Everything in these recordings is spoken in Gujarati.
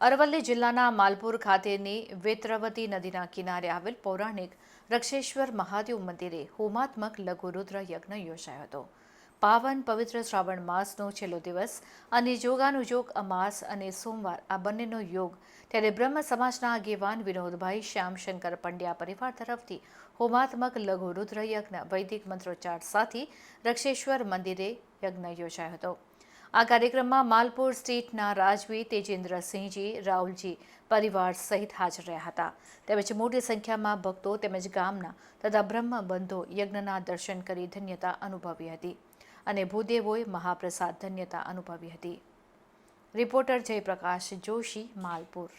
અરવલ્લી જિલ્લાના માલપુર ખાતેની વેત્રવતી નદીના કિનારે આવેલ પૌરાણિક રક્ષેશ્વર મહાદેવ મંદિરે હોમાત્મક લઘુરુદ્ર યજ્ઞ યોજાયો હતો. પાવન પવિત્ર શ્રાવણ માસનો છેલ્લો દિવસ અને જોગાનુજોગ અમાસ અને સોમવાર આ બંનેનો યોગ ત્યારે બ્રહ્મ સમાજના આગેવાન વિનોદભાઈ શ્યામશંકર પંડ્યા પરિવાર તરફથી હોમાત્મક લઘુરુદ્ર યજ્ઞ વૈદિક મંત્રોચ્ચાર સાથે રક્ષેશ્વર મંદિરે યજ્ઞ યોજાયો હતો. આ કાર્યક્રમમાં માલપુર સ્ટેટના રાજવી તેજેન્દ્રસિંહજી રાહુલજી પરિવાર સહિત હાજર રહ્યા હતા. તેમજ મોટી સંખ્યામાં ભક્તો તેમજ ગામના તથા બ્રહ્મ બંધો યજ્ઞના દર્શન કરી ધન્યતા અનુભવી હતી અને ભૂદેવોએ મહાપ્રસાદ ધન્યતા અનુભવી હતી. રિપોર્ટર જયપ્રકાશ જોશી, માલપુર.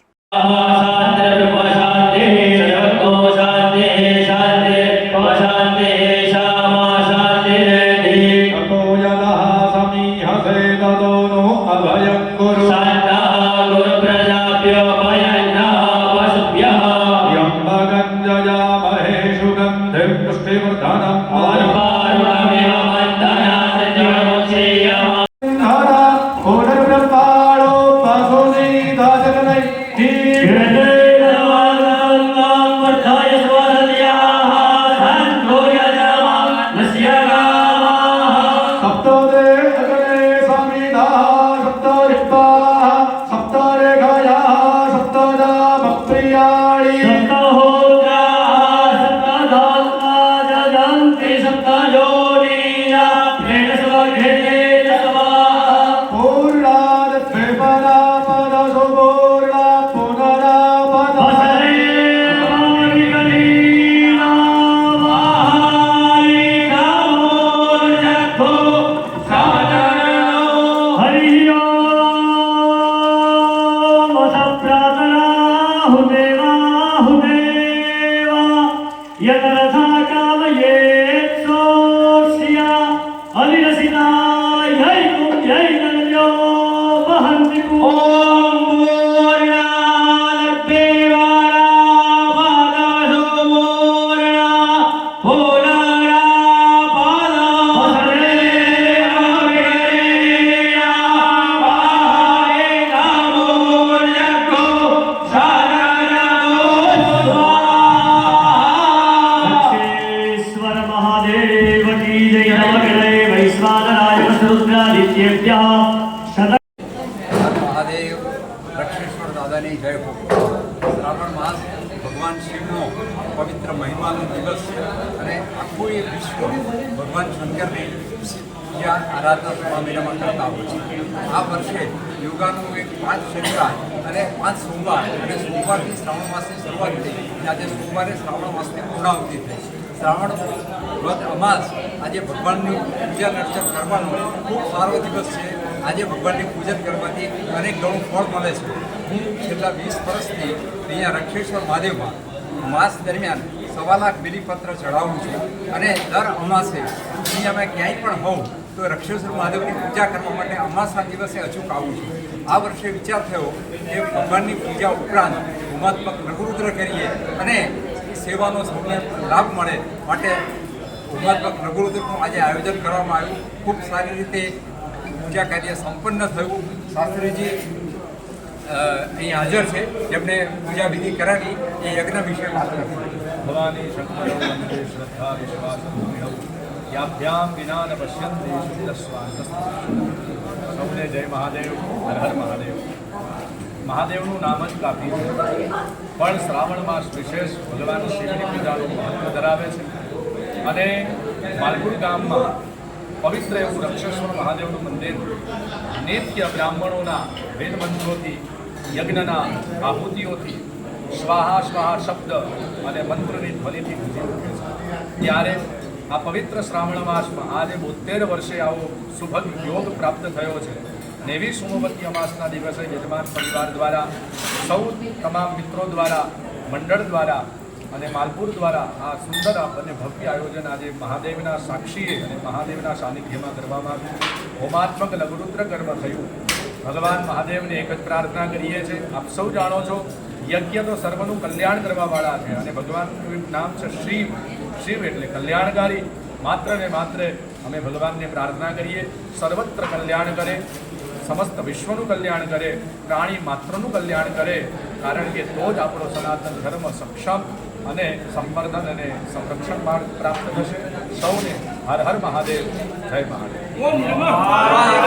महादेव रक्षेश्वर दादानी जय हो. श्रावण मास भगवान शिवनो पवित्र महिमाનો દિવસ છે અને આખું એ વિશ્વ ભગવાન શંકરની પૂજા આરાધના સભા મેળામાં કરતા હોય છે. આ વર્ષે યોગાનું એક 5 શનિવાર અને 5 સોમવાર અને સોમવારથી શ્રાવણ માસની શરૂઆત થઈ અને આજે સોમવારે શ્રાવણ માસની પૂર્ણાહુતિ થઈ. શ્રાવણ વ્રત અમાસ આજે ભગવાનની પૂજા અર્ચન કરવાનો ખૂબ સારો દિવસ છે. આજે ભગવાનની પૂજન કરવાથી અનેક ઘણું ફળ મળે છે. હું છેલ્લા 20 વર્ષથી અહીંયા રક્ષેશ્વર મહાદેવમાં માસ દરમિયાન 1.25 લાખ બિલીપત્ર ચઢાવું છું અને દર અમાસે દુનિયામાં ક્યાંય પણ હોઉં તો રક્ષેશ્વર મહાદેવની પૂજા કરવા માટે અમાસના દિવસે અચૂક આવું છું. આ વર્ષે વિચાર થયો કે ભગવાનની પૂજા ઉપરાંત હોમાત્મક લઘુરુદ્ર કરીએ અને સેવાનો સૌને લાભ મળે માટે હોમાત્મક લઘુરુદ્રનું આજે આયોજન કરવામાં આવ્યું. ખૂબ સારી રીતે પૂજા કાર્ય સંપન્ન થયું. શાસ્ત્રીજી અહીં હાજર છે, જેમણે પૂજા વિધિ કરાવી. એ યજ્ઞ વિશે વાત કરશે. ભવાની શંકર મંદિરે શ્રદ્ધા વિશ્વાસ યાભ્યામ વિના ન પશ્યંતે શુદ્ધ સ્વાંત. સૌને જય મહાદેવ, હર હર મહાદેવ. મહાદેવનું નામ જ કાફી છે, પણ શ્રાવણ માસ વિશેષ ભગવાન શિવની પૂજાનું મહત્વ ધરાવે છે અને માલપુર ગામમાં પવિત્ર એવું રક્ષેશ્વર મહાદેવનું મંદિર નિત્ય બ્રાહ્મણોના વેદ મંત્રોથી, યજ્ઞના આહુતિઓથી, સ્વાહા સ્વાહા શબ્દ અને મંત્રની ધ્વનિથી ગુંજી ઉઠે છે. ત્યારે આ પવિત્ર શ્રાવણ માસમાં આજે 72 વર્ષે આવો શુભ યોગ પ્રાપ્ત થયો છે. નેવી સોમવતી અમાસના દિવસે યજમાન પરિવાર દ્વારા, સૌ તમામ મિત્રો દ્વારા, મંડળ દ્વારા અને માલપુર દ્વારા આ સુંદર અને ભવ્ય આયોજન આજે મહાદેવના સાક્ષીએ અને મહાદેવના સાનિધ્યમાં કરવામાં આવ્યું. હોમાત્મક લઘુરુદ્ર કર્મ થયું. ભગવાન મહાદેવને એક જ પ્રાર્થના કરીએ છીએ. આપ સૌ જાણો છો, યજ્ઞ તો સર્વનું કલ્યાણ કરવાવાળા છે અને ભગવાનનું નામ છે શિવ. શિવ એટલે કલ્યાણકારી. માત્ર ને માત્ર અમે ભગવાનને પ્રાર્થના કરીએ સર્વત્ર કલ્યાણ કરે, સમસ્ત વિશ્વનું કલ્યાણ કરે, પ્રાણી માત્રનું કલ્યાણ કરે, કારણ કે તો જ આપણો સનાતન ધર્મ સક્ષમ અને સંવર્ધન અને સંરક્ષણ પ્રાપ્ત થશે. સૌને હર હર મહાદેવ, જય મહાદેવ.